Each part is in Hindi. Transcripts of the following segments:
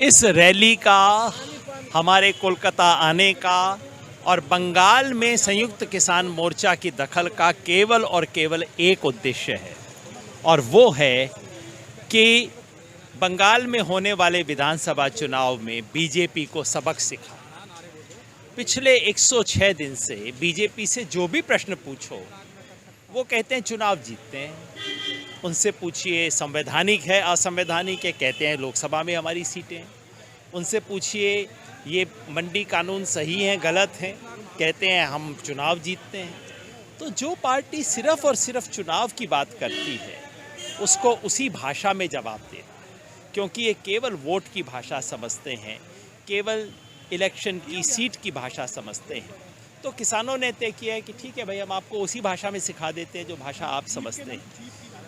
इस रैली का, हमारे कोलकाता आने का और बंगाल में संयुक्त किसान मोर्चा की दखल का केवल और केवल एक उद्देश्य है, और वो है कि बंगाल में होने वाले विधानसभा चुनाव में बीजेपी को सबक सिखा। पिछले 106 दिन से बीजेपी से जो भी प्रश्न पूछो वो कहते हैं चुनाव जीतते हैं। उनसे पूछिए संवैधानिक है असंवैधानिक है, कहते हैं लोकसभा में हमारी सीटें। उनसे पूछिए ये मंडी कानून सही है गलत है, कहते हैं हम चुनाव जीतते हैं। तो जो पार्टी सिर्फ और सिर्फ चुनाव की बात करती है उसको उसी भाषा में जवाब दे, क्योंकि ये केवल वोट की भाषा समझते हैं, केवल इलेक्शन की सीट की भाषा समझते हैं। तो किसानों ने तय किया है कि ठीक है भाई, हम आपको उसी भाषा में सिखा देते हैं जो भाषा आप समझते हैं।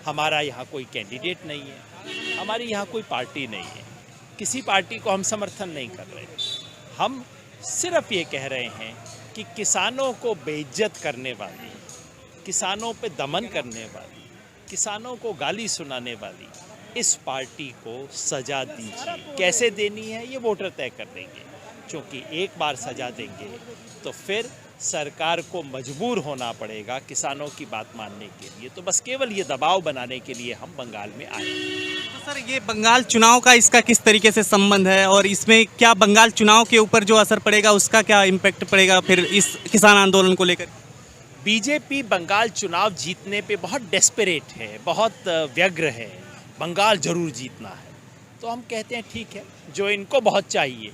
हमारा यहाँ कोई कैंडिडेट नहीं है, हमारी यहाँ कोई पार्टी नहीं है, किसी पार्टी को हम समर्थन नहीं कर रहे। हम सिर्फ ये कह रहे हैं कि किसानों को बेइज्जत करने वाली, किसानों पे दमन करने वाली, किसानों को गाली सुनाने वाली इस पार्टी को सजा दीजिए। कैसे देनी है ये वोटर तय कर देंगे, क्योंकि एक बार सजा देंगे तो फिर सरकार को मजबूर होना पड़ेगा किसानों की बात मानने के लिए। तो बस केवल ये दबाव बनाने के लिए हम बंगाल में आए। तो सर, ये बंगाल चुनाव का इसका किस तरीके से संबंध है और इसमें क्या बंगाल चुनाव के ऊपर जो असर पड़ेगा उसका क्या इम्पैक्ट पड़ेगा फिर इस किसान आंदोलन को लेकर? बीजेपी बंगाल चुनाव जीतने पे बहुत डेस्परेट है, बहुत व्यग्र है, बंगाल जरूर जीतना है। तो हम कहते हैं ठीक है, जो इनको बहुत चाहिए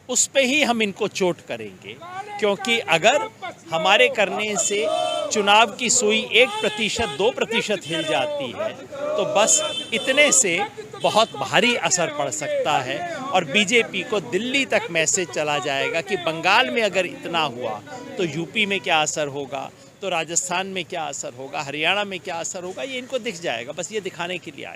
उस पे ही हम इनको चोट करेंगे, क्योंकि अगर हमारे करने से चुनाव की सुई 1% 2% हिल जाती है तो बस इतने से बहुत भारी असर पड़ सकता है और बीजेपी को दिल्ली तक मैसेज चला जाएगा कि बंगाल में अगर इतना हुआ तो यूपी में क्या असर होगा, तो राजस्थान में क्या असर होगा, हरियाणा में क्या असर होगा, ये इनको दिख जाएगा। बस ये दिखाने के लिए आए।